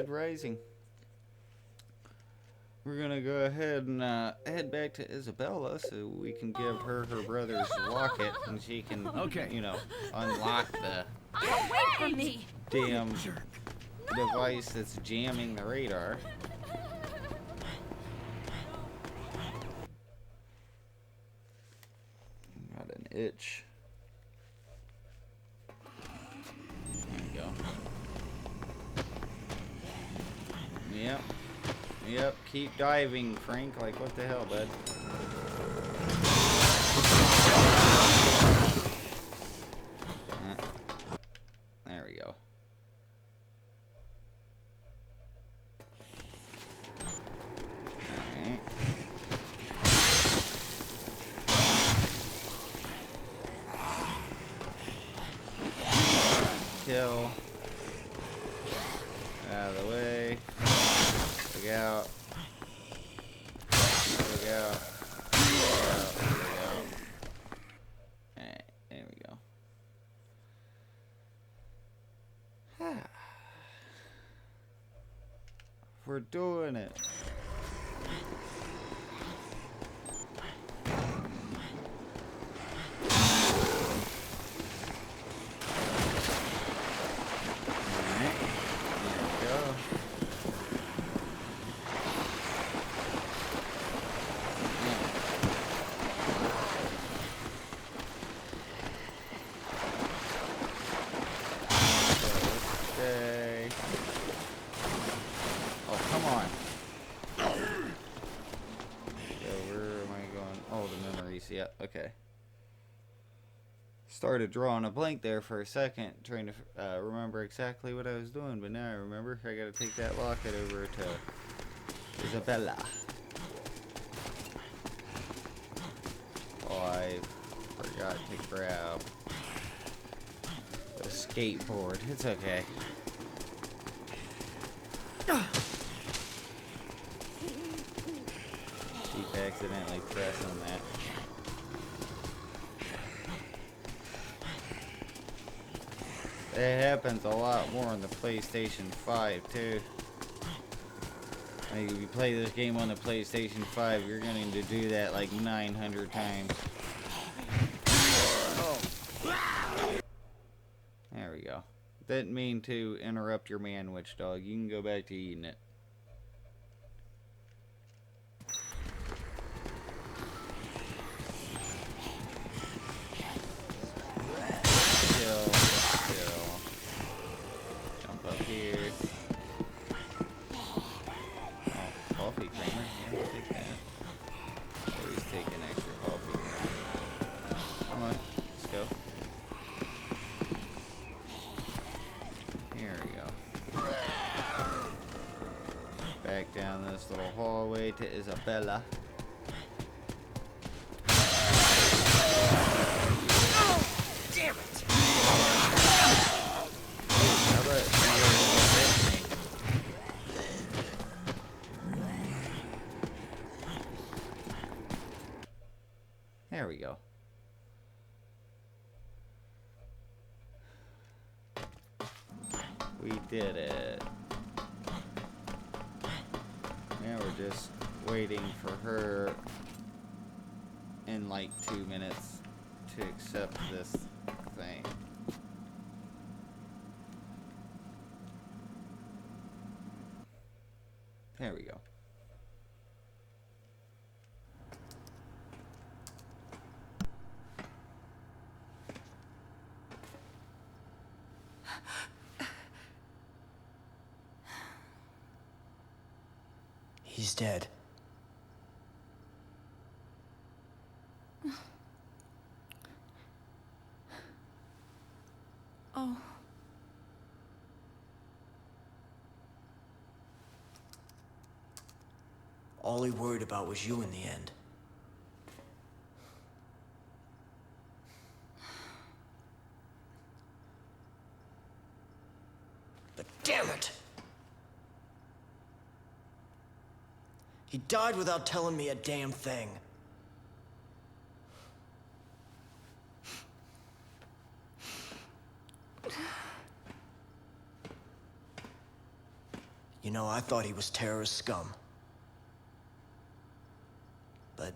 Dead Rising. We're gonna go ahead and head back to Isabella so we can give her brother's locket and she can, you know, unlock the Wait for me! damn device that's jamming the radar. Got an itch. There you go. Yep. Yep, keep diving, Frank. Like, what the hell, bud? There we go. Alright. Kill. Out of the way. Look out. Look out. Look out. Alright, there we go. We're doing it. Yeah, okay. Started drawing a blank there for a second, trying to remember exactly what I was doing, but now I remember. I gotta take that locket over to Isabella. Oh, I forgot to grab the skateboard. It's okay. Keep accidentally pressing that. It happens a lot more on the PlayStation 5 too. Like if you play this game on the PlayStation 5, you're going to do that like 900 times. Oh. There we go. Didn't mean to interrupt your man, Witch Dog. You can go back to eating it. Down this little hallway to Isabella. Oh, damn it! There we go. We did it. Now we're just waiting for her in like 2 minutes to accept this thing. There we go. He's dead. Oh. All he worried about was you in the end. But damn it! He died without telling me a damn thing. know, I thought he was terrorist scum. But...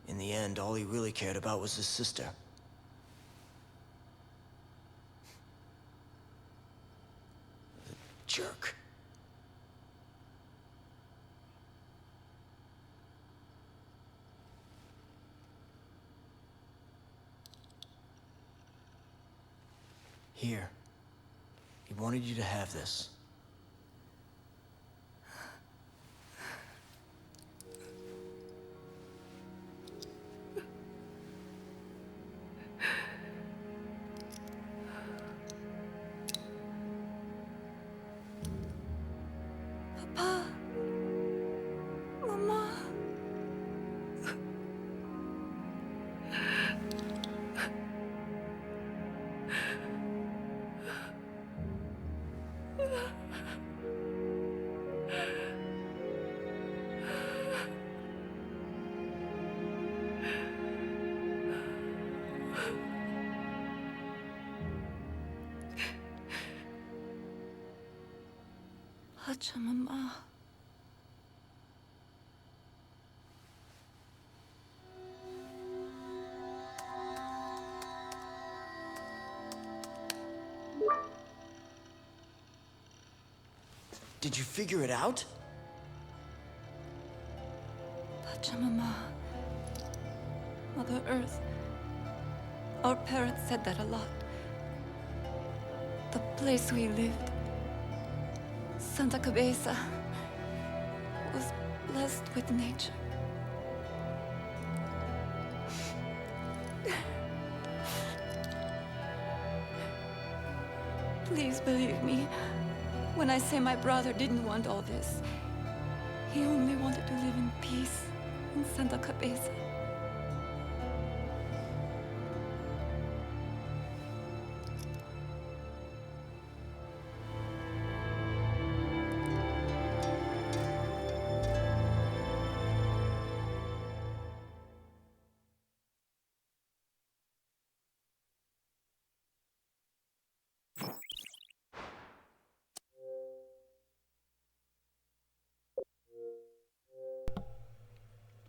in the end, all he really cared about was his sister. The jerk. Here. He wanted you to have this. Papa. Mama. Hacha, Mama. Did you figure it out? Pachamama. Mother Earth. Our parents said that a lot. The place we lived, Santa Cabeza, was blessed with nature. Please believe me when I say my brother didn't want all this. He only wanted to live in peace in Santa Cabeza.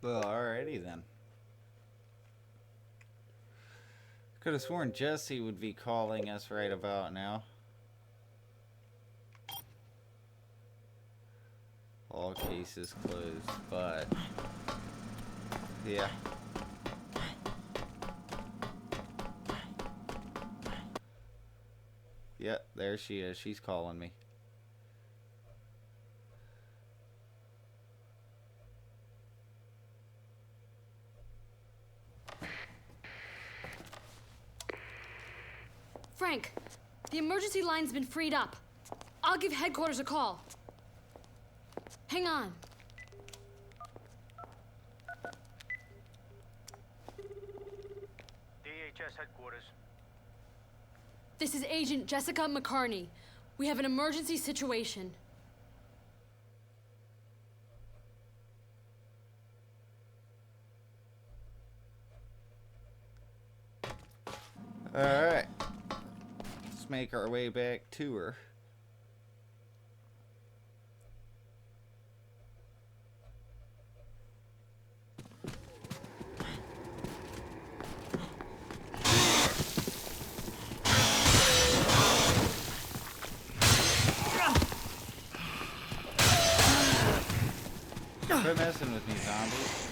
Well, alrighty then. Could have sworn Jesse would be calling us right about now. All cases closed, but yeah. Yep, there she is. She's calling me. Frank, the emergency line's been freed up. I'll give headquarters a call. Hang on. DHS headquarters. This is Agent Jessica McCarney. We have an emergency situation. Alright. Let's make our way back to her. Quit messing with me, zombies.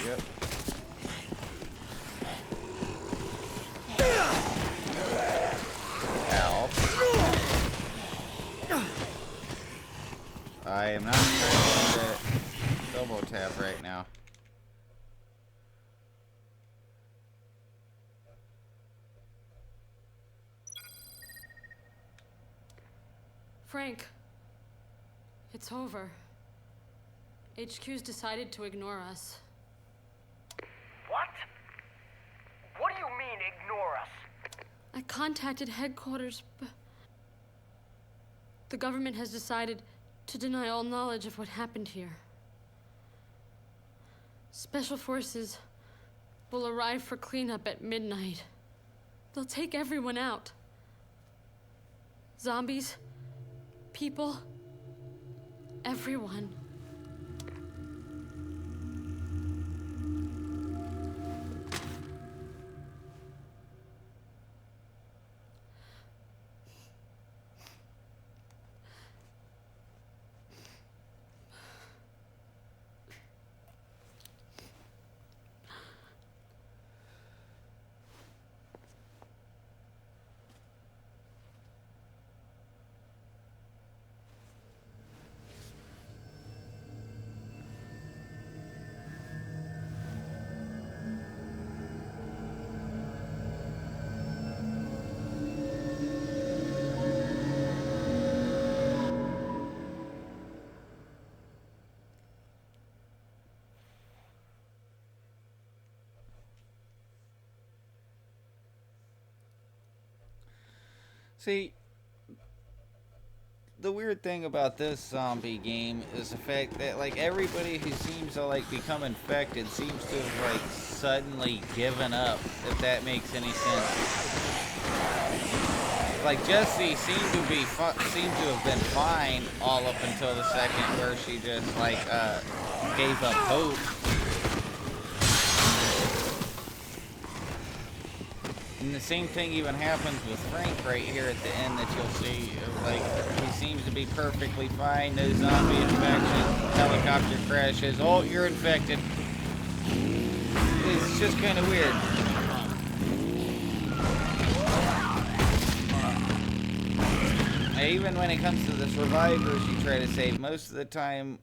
Yep. Ow. I am not trying to double tap right now. Frank, it's over. HQ's decided to ignore us. I contacted headquarters, but the government has decided to deny all knowledge of what happened here. Special forces will arrive for cleanup at midnight. They'll take everyone out. Zombies, people, everyone. See, the weird thing about this zombie game is the fact that, like, everybody who seems to, like, become infected seems to have, like, suddenly given up, if that makes any sense. Like, Jessie seemed to have been fine all up until the second where she just, like, gave up hope. And the same thing even happens with Frank right here at the end that you'll see. Like, he seems to be perfectly fine. No zombie infection. Helicopter crashes. Oh, you're infected. It's just kind of weird. Even when it comes to the survivors you try to save, most of the time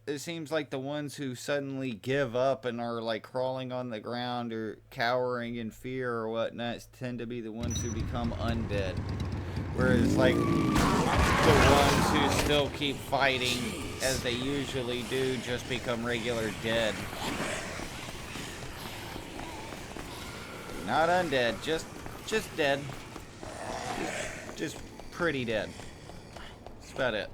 it seems like the ones who suddenly give up and are like crawling on the ground or cowering in fear or whatnot tend to be the ones who become undead. Whereas like the ones who still keep fighting as they usually do just become regular dead. Not undead, just dead. Just pretty dead. That's about it.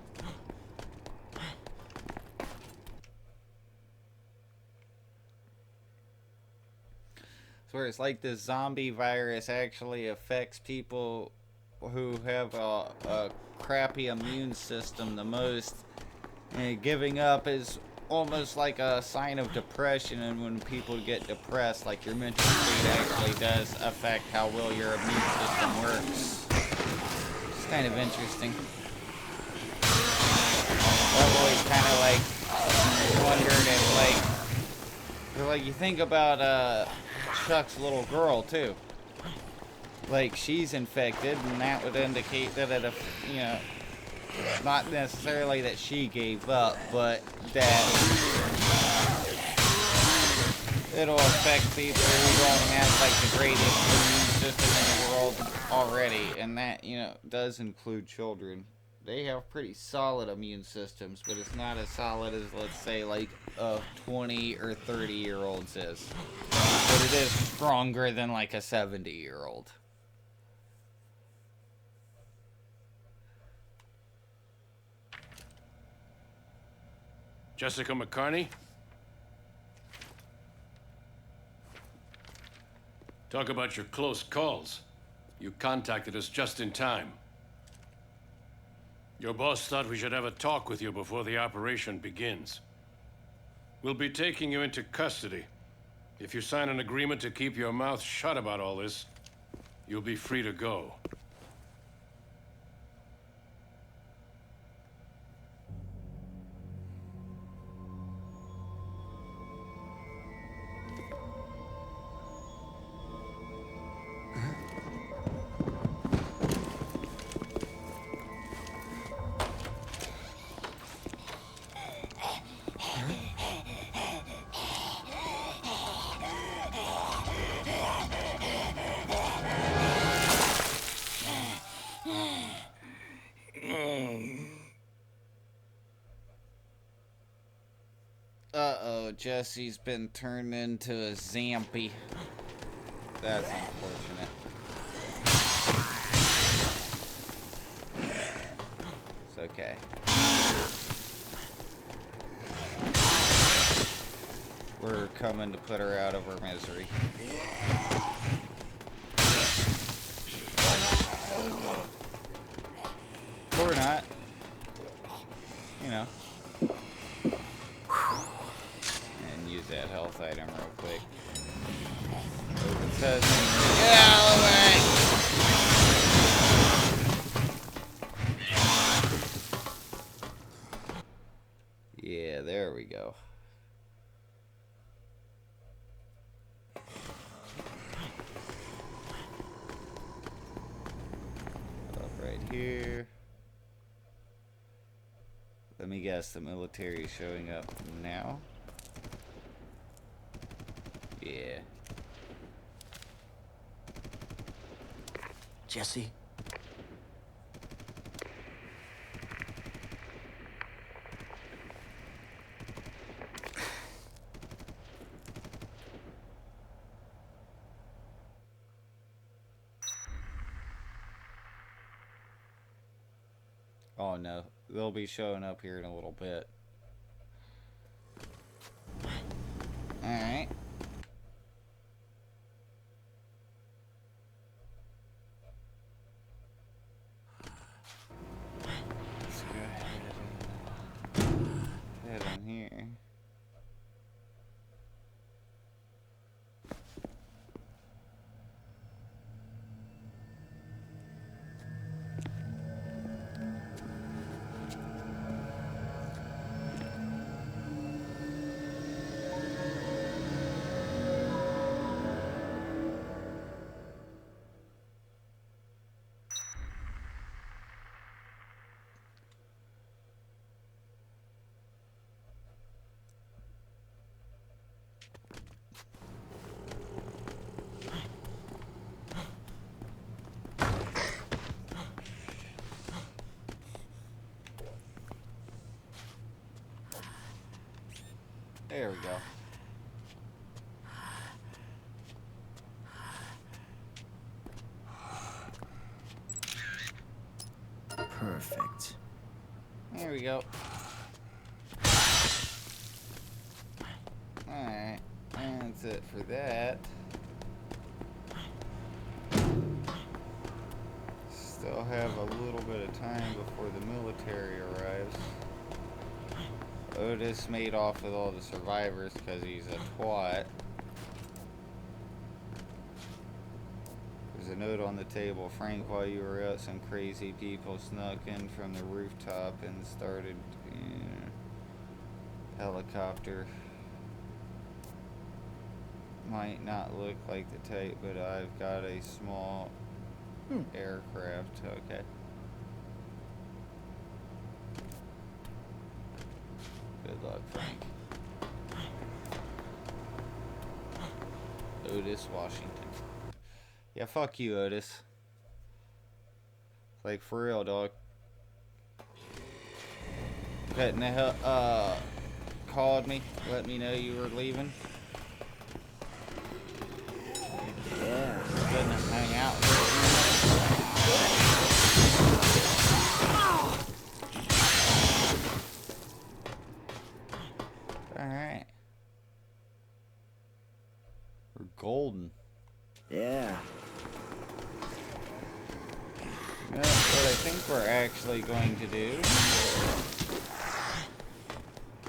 Where it's like the zombie virus actually affects people who have a crappy immune system the most. And giving up is almost like a sign of depression, and when people get depressed, like your mental state actually does affect how well your immune system works. It's kind of interesting. I've always kind of like wondered if like you think about Chuck's little girl too. Like she's infected, and that would indicate that it, you know, not necessarily that she gave up, but that it'll affect people who don't have like the greatest immune system in the world already, and that, you know, does include children. They have pretty solid immune systems, but it's not as solid as, let's say, like a 20 or 30-year-old's is. But it is stronger than like a 70-year-old. Jessica McCarney? Talk about your close calls. You contacted us just in time. Your boss thought we should have a talk with you before the operation begins. We'll be taking you into custody. If you sign an agreement to keep your mouth shut about all this, you'll be free to go. Uh-oh, Jesse's been turned into a zombie. That's unfortunate. okay. We're coming to put her out of her misery. Or not. You know. And use that health item real quick. Open sesame. Get out of the way! Yeah, there we go. Up right here. Let me guess, the military is showing up now? Yeah. Jesse? Oh no, they'll be showing up here in a little bit. Alright. Let's go ahead and head in here. There we go. Perfect. There we go. Alright, that's it for that. Still have a little bit of time before the military arrives. Otis made off with all the survivors because he's a twat. There's a note on the table. Frank, while you were out, some crazy people snuck in from the rooftop and started helicopter. Might not look like the type, but I've got a small aircraft. Okay. Good luck, Frank. Otis Washington. Yeah, fuck you, Otis. Like, for real, dog. Couldn't have, called me, let me know you were leaving. Yeah. Couldn't hang out with me. Alright. We're golden. Yeah. What I think we're actually going to do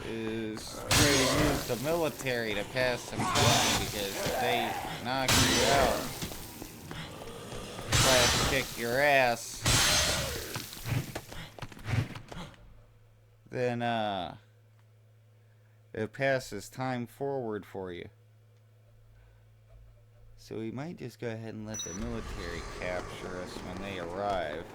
is try to use the military to pass some time, because if they knock you out, try to kick your ass, then it passes time forward for you. So we might just go ahead and let the military capture us when they arrive.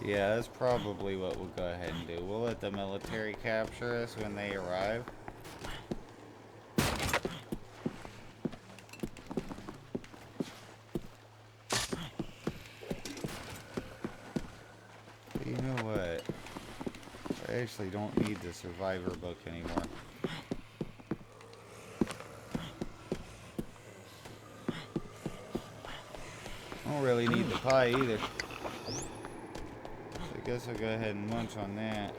Yeah, that's probably what we'll go ahead and do. We'll let the military capture us when they arrive. I actually don't need the survivor book anymore. I don't really need the pie either. So I guess I'll go ahead and munch on that.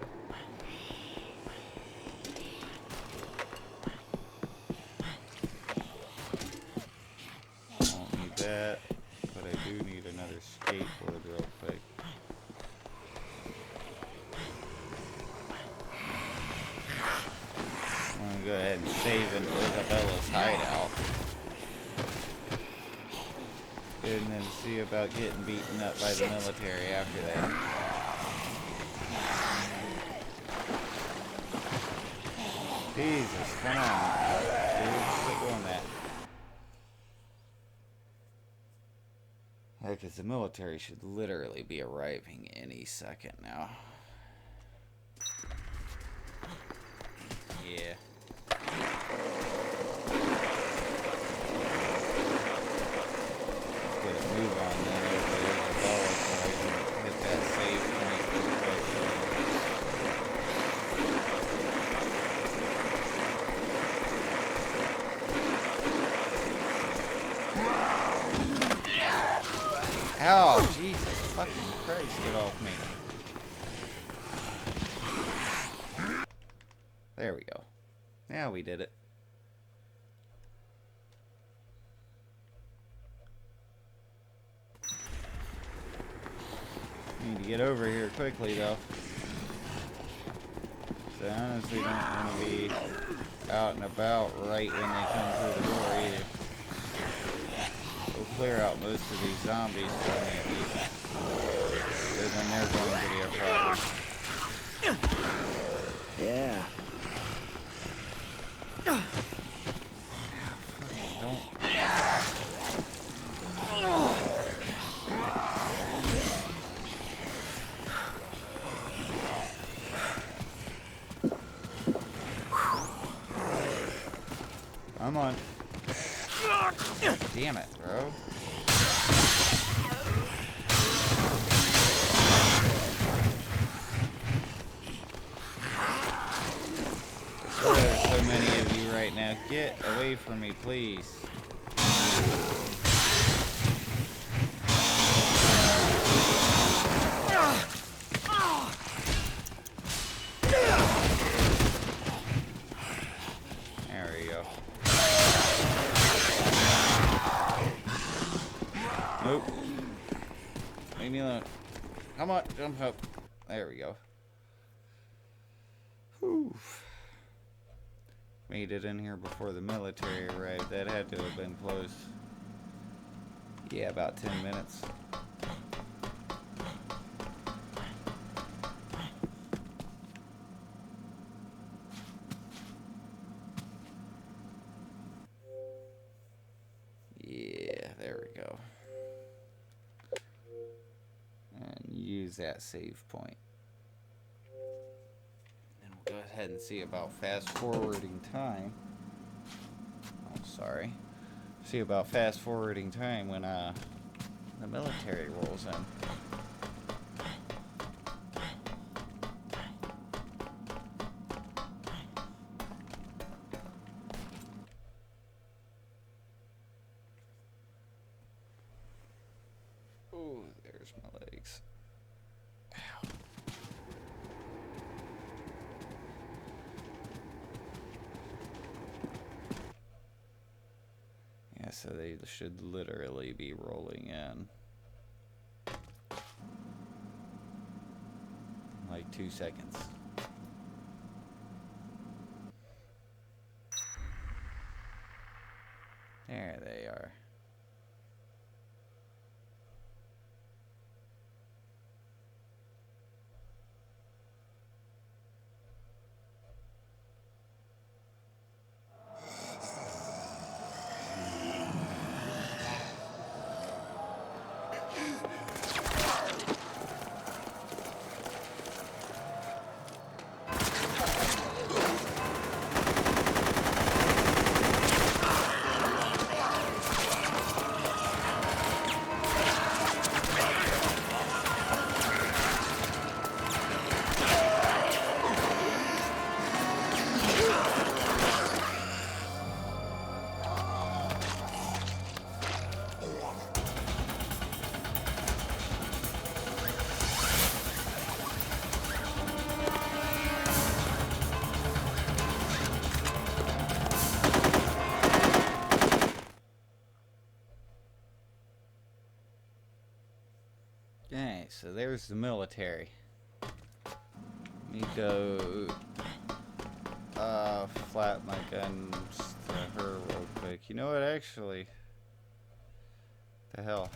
I don't need that, but I do need another skateboard real quick. I'm gonna go ahead and save in Isabella's hideout. And then see about getting beaten up by the military after that. Jesus, come on. Dude, quit doing that. Because the military should literally be arriving any second now. Yeah. Move on then over to Isabella so I can hit that save point real quick. Ow, Jesus fucking Christ, get off me. There we go. Now we did it. Need to get over here quickly though. So I honestly don't want to be out and about right when they come through the door either. We'll clear out most of these zombies for me at least. Because then they're going to be a problem. Yeah. Don't. Come on. Damn it, bro. There's so many of you right now. Get away from me, please. There we go. Nope. Leave me alone. Come on, jump up. There we go. Whew. Made it in here before the military arrived. That had to have been close. Yeah, about 10 minutes. Yeah, there we go. And use that save point. And we'll go ahead and see about fast forwarding time. Oh, sorry. See about fast forwarding time when the military rolls in. Oh, there's my legs. Ow. Yeah, so they should literally be rolling in. Like 2 seconds. There they are. so there's the military. Let me go flap my guns to her real quick. You know what, actually? The hell?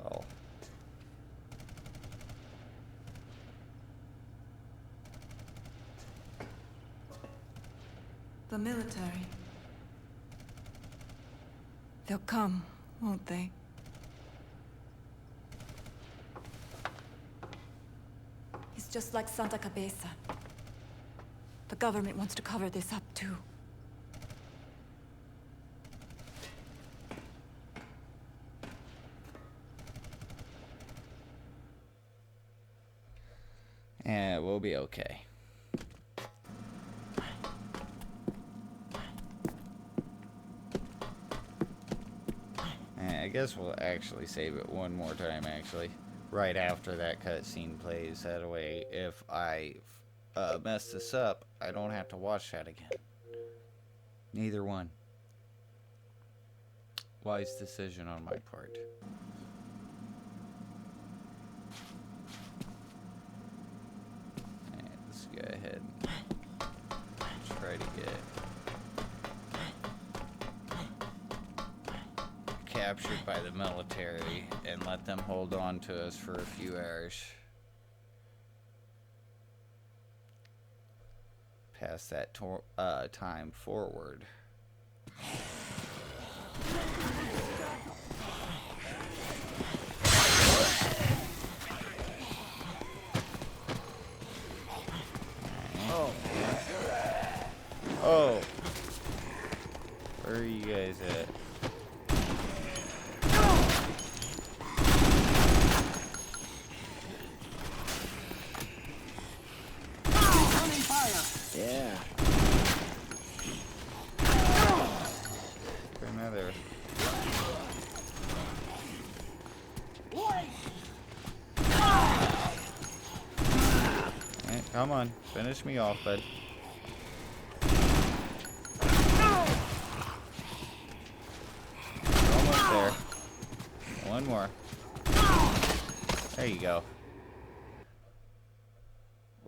Oh. The military. They'll come, won't they? It's just like Santa Cabeza. The government wants to cover this up, too. And we'll be okay. And I guess we'll actually save it one more time, actually. Right after that cutscene plays. That way, if I mess this up, I don't have to watch that again. Neither one. Wise decision on my part. Alright, let's go ahead and try to get captured by the military and let them hold on to us for a few hours. Pass that time forward. Oh, where are you guys at? Yeah. Another. Hey, come on, finish me off, bud. Almost there. One more. There you go.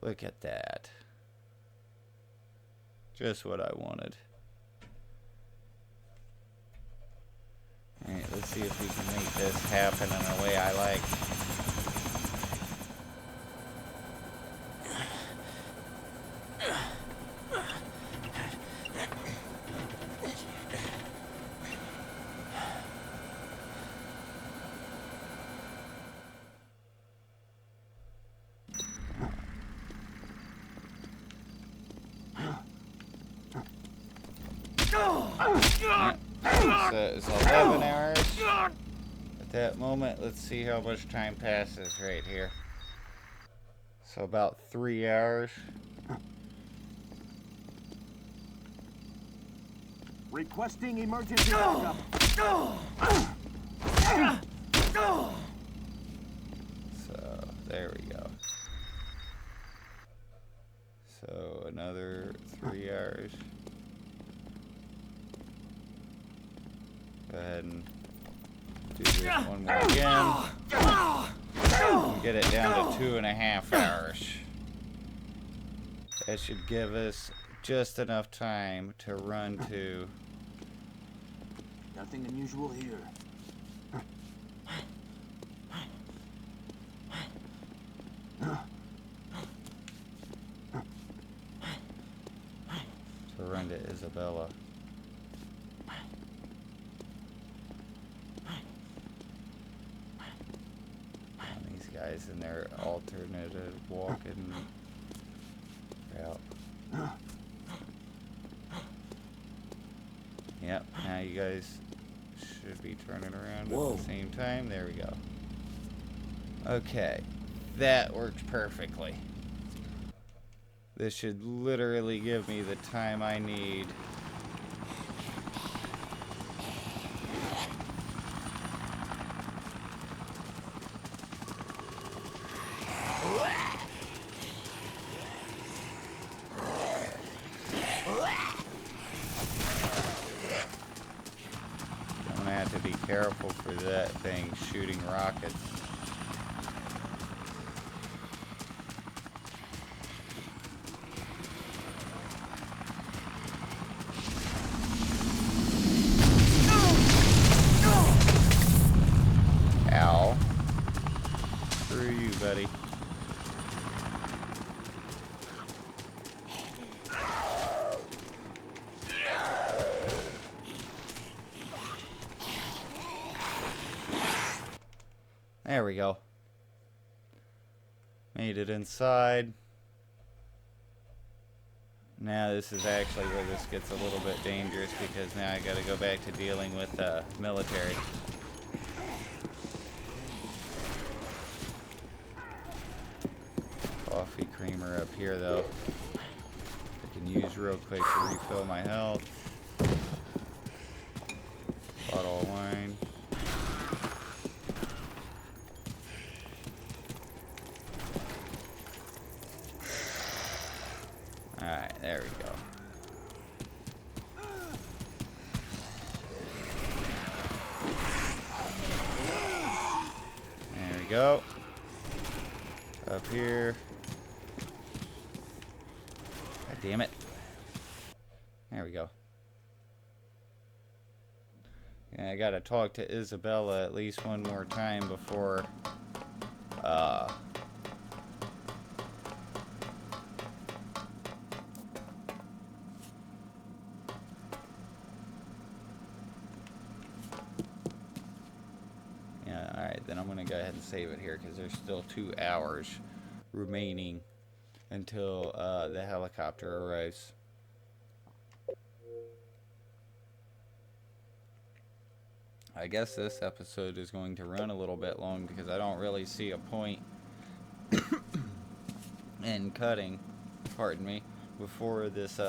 Look at that. Just what I wanted. Alright, let's see if we can make this happen in a way I like. So it's 11 hours. At that moment, let's see how much time passes right here. So about 3 hours. Requesting emergency backup. So there we go. So another 3 hours. Go ahead and do this one more again. And get it down to 2.5 hours. That should give us just enough time to run to. Nothing unusual here. To run to Isabella. Guys in their alternative walking route. Yep, now you guys should be turning around at the same time. There we go. Okay, that worked perfectly. This should literally give me the time I need. I'm gonna have to be careful for that thing shooting rockets. There we go. Made it inside. Now this is actually where this gets a little bit dangerous, because now I gotta go back to dealing with military. Coffee creamer up here though. I can use real quick to refill my health. Bottle of wine. Alright, there we go. There we go. Up here. God damn it. There we go. Yeah, I gotta talk to Isabella at least one more time before yeah, alright, then I'm gonna go ahead and save it here because there's still 2 hours remaining until the helicopter arrives. I guess this episode is going to run a little bit long because I don't really see a point in cutting, pardon me, before this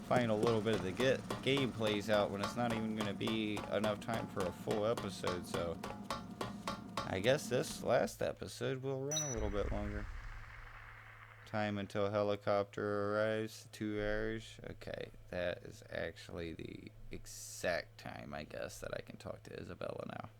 final little bit of the game plays out, when it's not even going to be enough time for a full episode. So I guess this last episode will run a little bit longer. Time until helicopter arrives, 2 hours. Okay, that is actually the exact time, I guess, that I can talk to Isabella now.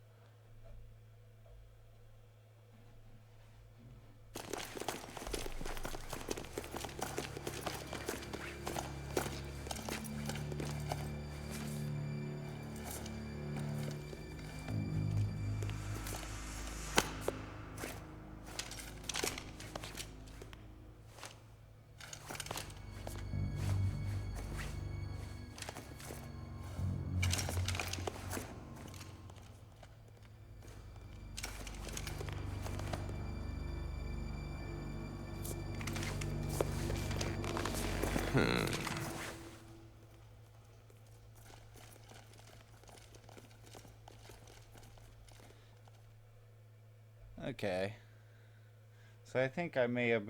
Okay. So I think I may have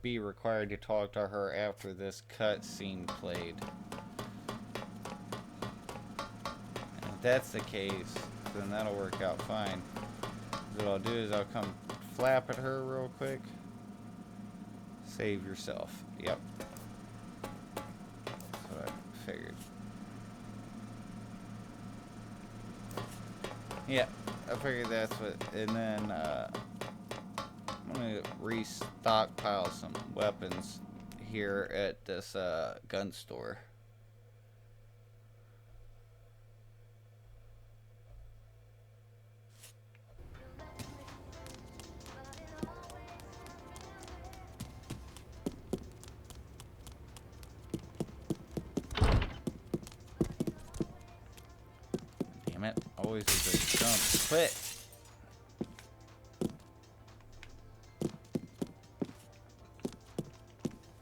be required to talk to her after this cutscene played. And if that's the case, then that'll work out fine. What I'll do is I'll come flap at her real quick. Save yourself. Yep. That's what I figured. Yeah, I figured that's what, and then I'm gonna restockpile some weapons here at this gun store. Damn it, always is a jump. Quit!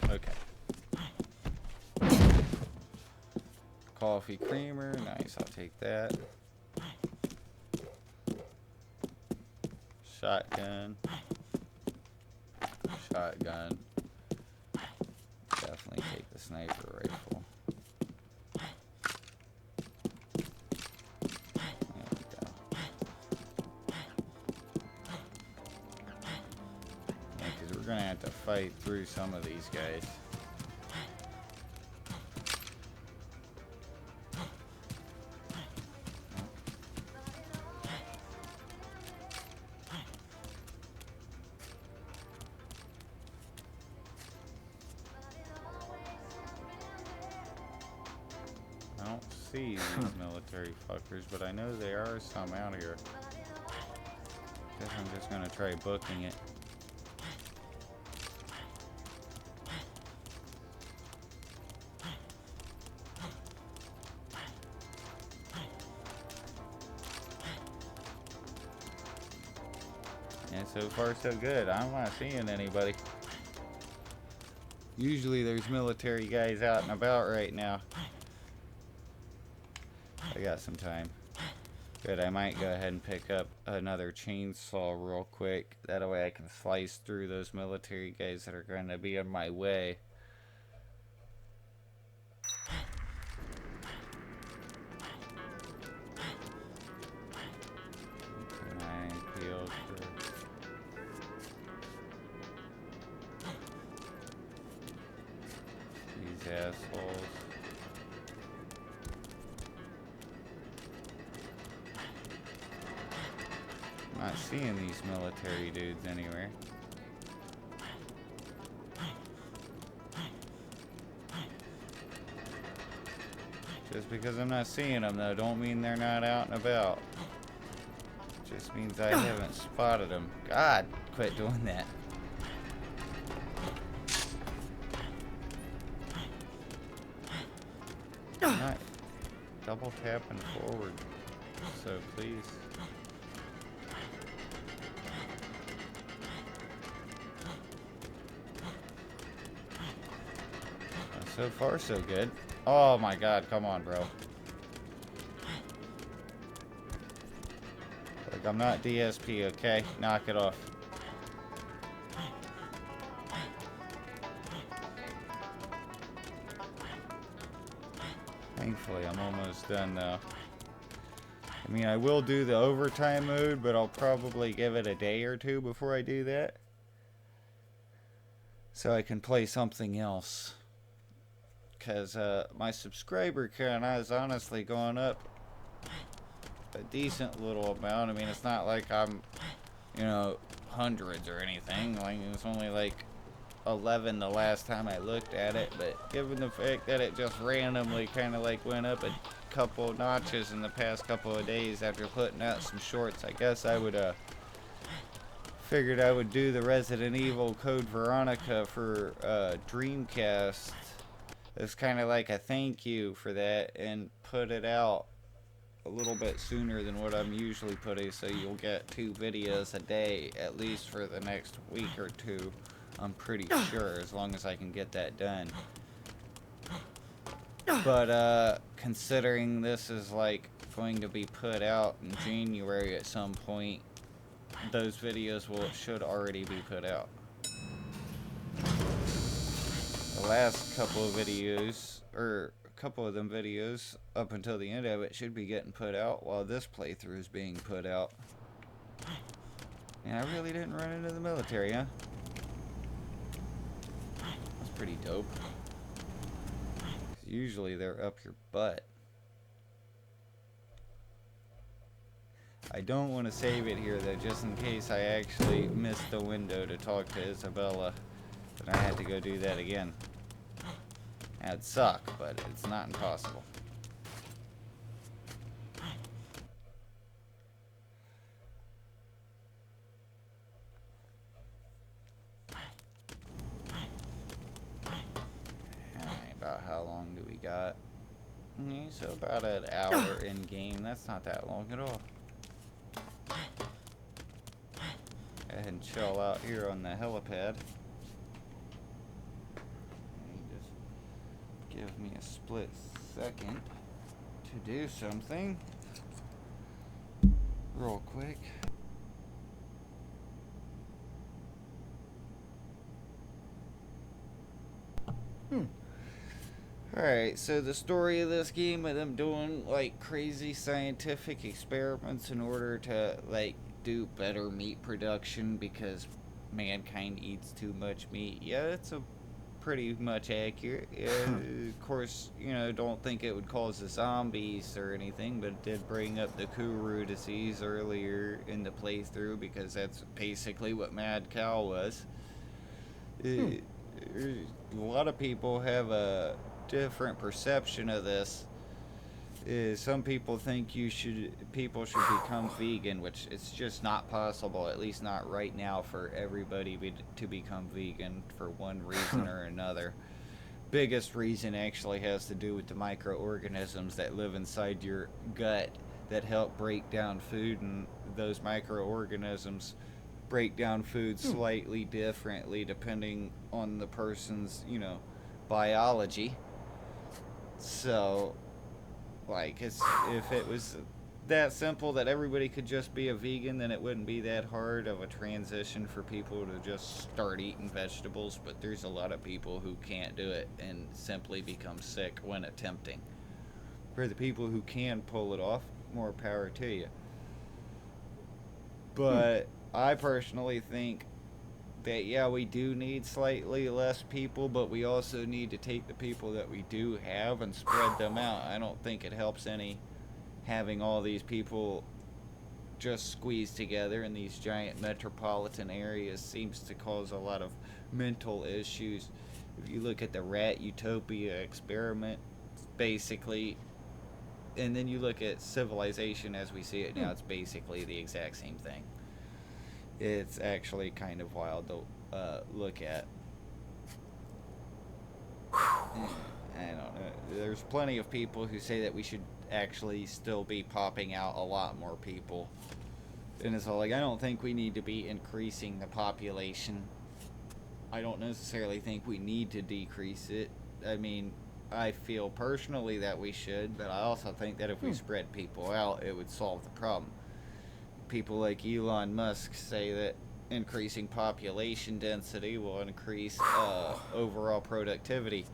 Okay. Coffee creamer, nice, I'll take that. Shotgun. Shotgun. Definitely take the sniper rifle. There we go. Yeah, because we're gonna have to fight through some of these guys. I don't see these military fuckers, but I know there are some out here. Guess I'm just gonna try booking it. So far, so good. I'm not seeing anybody. Usually there's military guys out and about right now. I got some time. Good, I might go ahead and pick up another chainsaw real quick. That way I can slice through those military guys that are going to be in my way. These assholes. I'm not seeing these military dudes anywhere. Just because I'm not seeing them, though, don't mean they're not out and about. Just means I haven't spotted them. God, quit doing that. I'm not double tapping forward, so please. So far, so good. Oh my god, come on, bro. Like, I'm not DSP, okay? Knock it off. Thankfully, I'm almost done now. I mean, I will do the overtime mode, but I'll probably give it a day or two before I do that. So I can play something else. Because my subscriber count has honestly gone up a decent little amount. I mean, it's not like I'm, you know, hundreds or anything. Like, it's only like 11 the last time I looked at it. But given the fact that it just randomly kind of like went up a couple notches in the past couple of days after putting out some shorts, I guess I would figured I would do the Resident Evil Code Veronica for Dreamcast. It's kind of like a thank you for that, and put it out a little bit sooner than what I'm usually putting, so you'll get 2 videos a day at least for the next week or 2. I'm pretty sure, as long as I can get that done. But considering this is like going to be put out in January at some point, those videos should already be put out. The last couple of videos, or a couple of them videos, up until the end of it, should be getting put out while this playthrough is being put out. And I really didn't run into the military, huh? That's pretty dope. Usually they're up your butt. I don't want to save it here though, just in case I actually missed the window to talk to Isabella. But I had to go do that again. That'd suck, but it's not impossible. Alright, about how long do we got? So about an hour in game. That's not that long at all. Go ahead and chill out here on the helipad. Give me a split second to do something real quick. Alright, so the story of this game of them doing like crazy scientific experiments in order to like do better meat production because mankind eats too much meat. Yeah, it's a pretty much accurate. Of course, you know, don't think it would cause the zombies or anything, but it did bring up the Kuru disease earlier in the playthrough because that's basically what Mad Cow was. A lot of people have a different perception of this. Some people think people should become vegan, which it's just not possible, at least not right now, for everybody to become vegan for one reason or another. Biggest reason actually has to do with the microorganisms that live inside your gut that help break down food, and those microorganisms break down food slightly differently depending on the person's, biology. So, like, if it was that simple that everybody could just be a vegan, then it wouldn't be that hard of a transition for people to just start eating vegetables. But there's a lot of people who can't do it and simply become sick when attempting. For the people who can pull it off, more power to you. But I personally think that, yeah, we do need slightly less people, but we also need to take the people that we do have and spread them out. I don't think it helps any having all these people just squeezed together in these giant metropolitan areas. Seems to cause a lot of mental issues. If you look at the rat utopia experiment, basically, and then you look at civilization as we see it now, it's basically the exact same thing. It's actually kind of wild to look at. I don't know. There's plenty of people who say that we should actually still be popping out a lot more people. And it's all like, I don't think we need to be increasing the population. I don't necessarily think we need to decrease it. I mean, I feel personally that we should, but I also think that if we spread people out, it would solve the problem. People like Elon Musk say that increasing population density will increase overall productivity,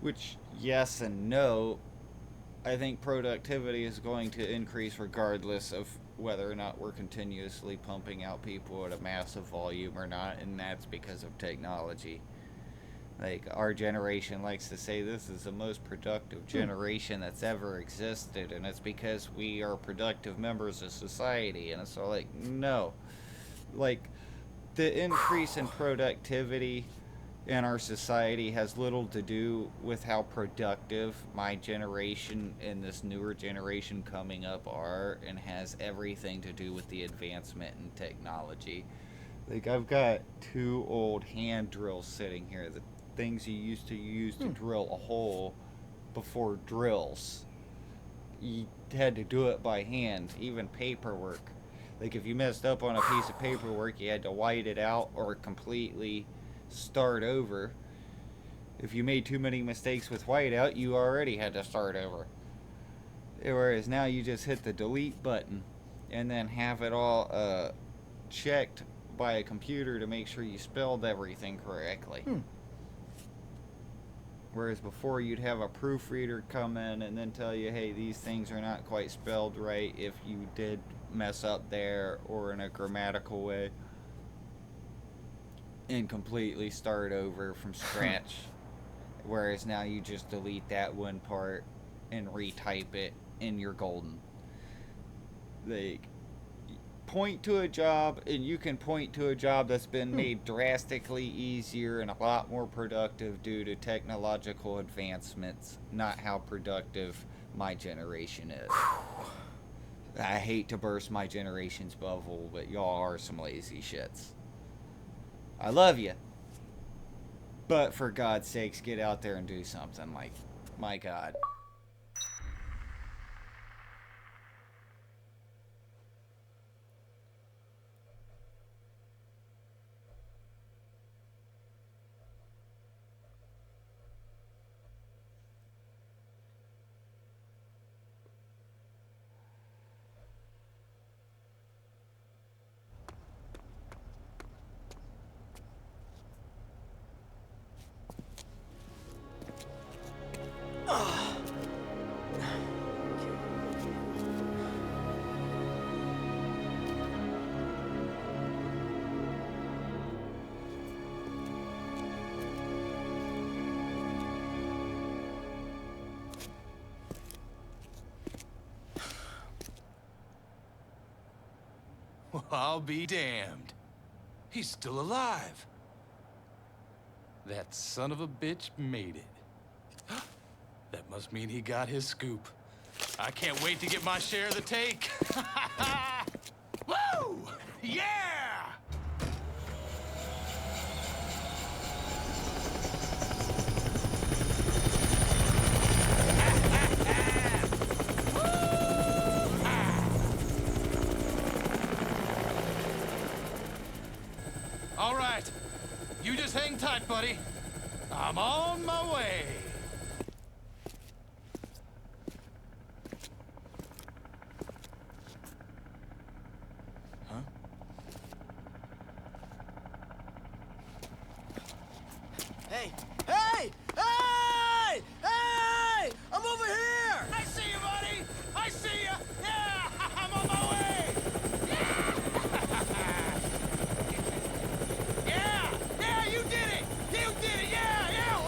which, yes and no. I think productivity is going to increase regardless of whether or not we're continuously pumping out people at a massive volume or not, and that's because of technology. Like, our generation likes to say this is the most productive generation that's ever existed, and it's because we are productive members of society. And it's all like, no. Like, the increase in productivity in our society has little to do with how productive my generation and this newer generation coming up are, and has everything to do with the advancement in technology. Like, I've got 2 old hand drills sitting here, the things you used to use to drill a hole before drills. You had to do it by hand, even paperwork. Like, if you messed up on a piece of paperwork, you had to white it out or completely start over. If you made too many mistakes with whiteout, you already had to start over. Whereas now you just hit the delete button and then have it all checked by a computer to make sure you spelled everything correctly. Whereas before, you'd have a proofreader come in and then tell you, hey, these things are not quite spelled right if you did mess up there or in a grammatical way, and completely start over from scratch. Whereas now you just delete that one part and retype it and you're golden. Like, point to a job, and you can point to a job that's been made drastically easier and a lot more productive due to technological advancements, not how productive my generation is. I hate to burst my generation's bubble, but y'all are some lazy shits. I love you, but for God's sakes, get out there and do something. Like, my God. Well, I'll be damned. He's still alive. That son of a bitch made it. That must mean he got his scoop. I can't wait to get my share of the take. Woo! Yeah! right. You just hang tight, buddy. I'm on my way. Huh? Hey! Hey! Hey! Hey! I'm over here! I see you, buddy! I see you! Yeah! I'm on my way! Yeah! Yeah, you did it! You did it! Yeah! Yeah!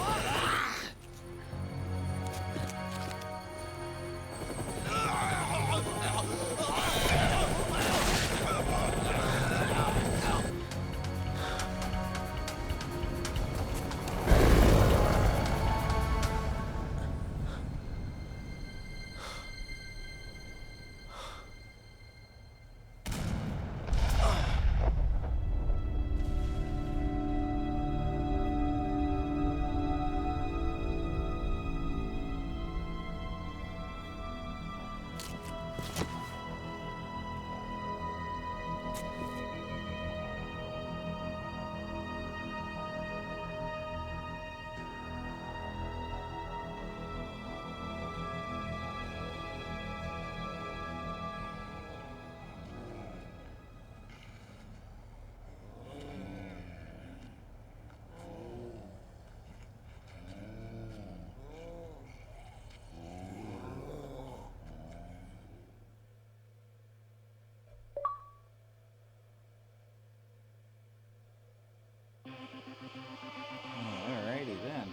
Alrighty then.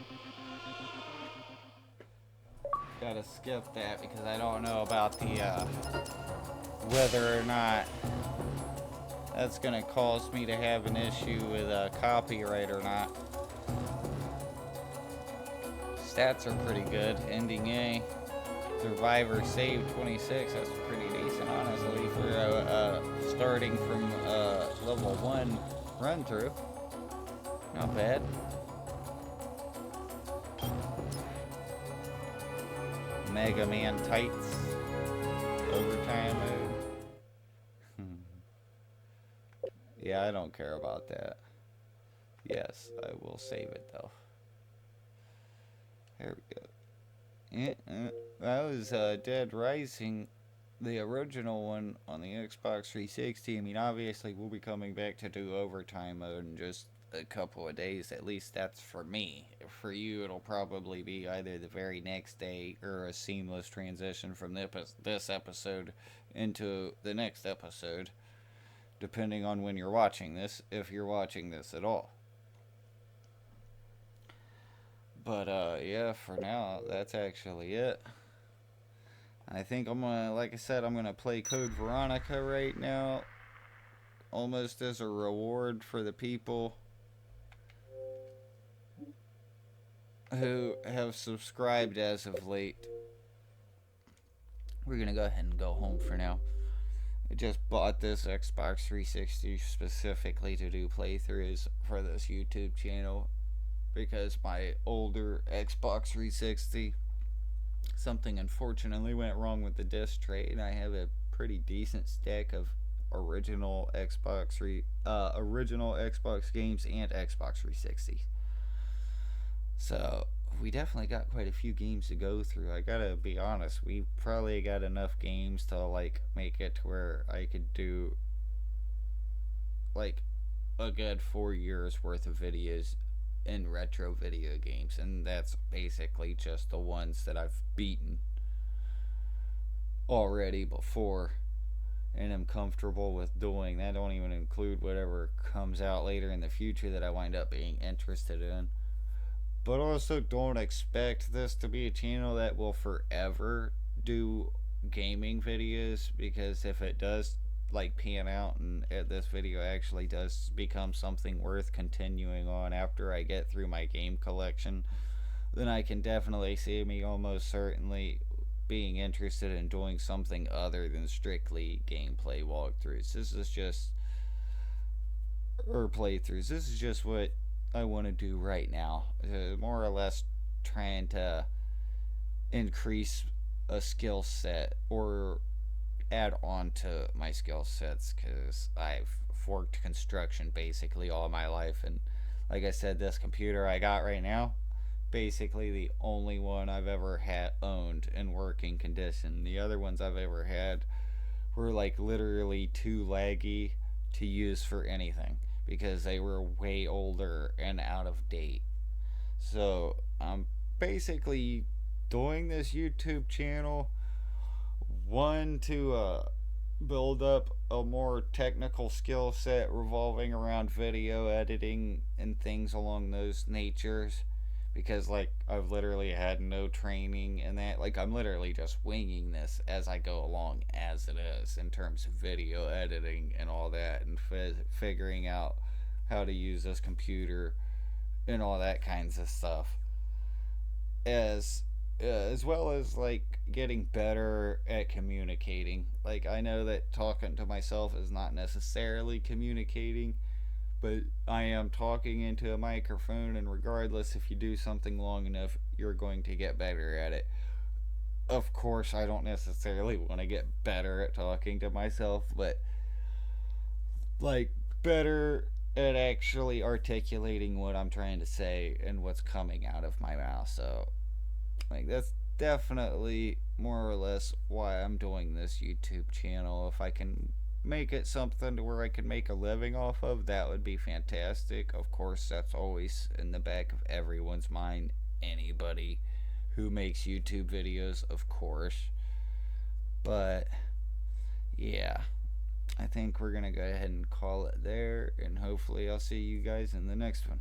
Gotta skip that because I don't know about the whether or not that's gonna cause me to have an issue with copyright or not. Stats are pretty good. Ending A. Survivor saved 26. That's pretty decent, honestly, for starting from level 1 run through. Not bad. Mega Man Tights. Overtime mode. Yeah, I don't care about that. Yes, I will save it though. There we go. That was Dead Rising, the original one on the Xbox 360. I mean, obviously we'll be coming back to do overtime mode in just a couple of days. At least that's for me. For you, it'll probably be either the very next day or a seamless transition from this episode into the next episode, depending on when you're watching this, if you're watching this at all. But yeah, for now, that's actually it. I think I'm gonna, like I said, I'm gonna play Code Veronica right now, almost as a reward for the people who have subscribed as of late. We're gonna go ahead and go home for now. I just bought this Xbox 360 specifically to do playthroughs for this YouTube channel because my older Xbox 360, something unfortunately went wrong with the disc tray, and I have a pretty decent stack of original Xbox games and Xbox 360. So we definitely got quite a few games to go through. I gotta be honest, we probably got enough games to like make it to where I could do like a good 4 years worth of videos in retro video games, and that's basically just the ones that I've beaten already before and am comfortable with doing. That don't even include whatever comes out later in the future that I wind up being interested in. But also don't expect this to be a channel that will forever do gaming videos, because if it does like pan out and this video actually does become something worth continuing on after I get through my game collection, then I can definitely see me almost certainly being interested in doing something other than strictly gameplay walkthroughs. This is just, or playthroughs. This is just what I want to do right now. More or less trying to increase a skill set or add on to my skill sets, because I've I've worked construction basically all my life, and like I said, this computer I got right now, basically the only one I've ever had owned in working condition. The other ones I've ever had were like literally too laggy to use for anything because they were way older and out of date. So I'm basically doing this YouTube channel, one, to build up a more technical skill set revolving around video editing and things along those natures, because like I've literally had no training in that. Like I'm literally just winging this as I go along as it is in terms of video editing and all that, and figuring out how to use this computer and all that kinds of stuff, as well as like getting better at communicating. Like I know that talking to myself is not necessarily communicating, but I am talking into a microphone, and regardless, if you do something long enough, you're going to get better at it. Of course, I don't necessarily want to get better at talking to myself, but like better at actually articulating what I'm trying to say and what's coming out of my mouth. So like that's definitely more or less why I'm doing this YouTube channel. If I can make it something to where I can make a living off of, that would be fantastic. Of course, that's always in the back of everyone's mind, anybody who makes YouTube videos, of course. But yeah, I think we're gonna go ahead and call it there, and hopefully I'll see you guys in the next one.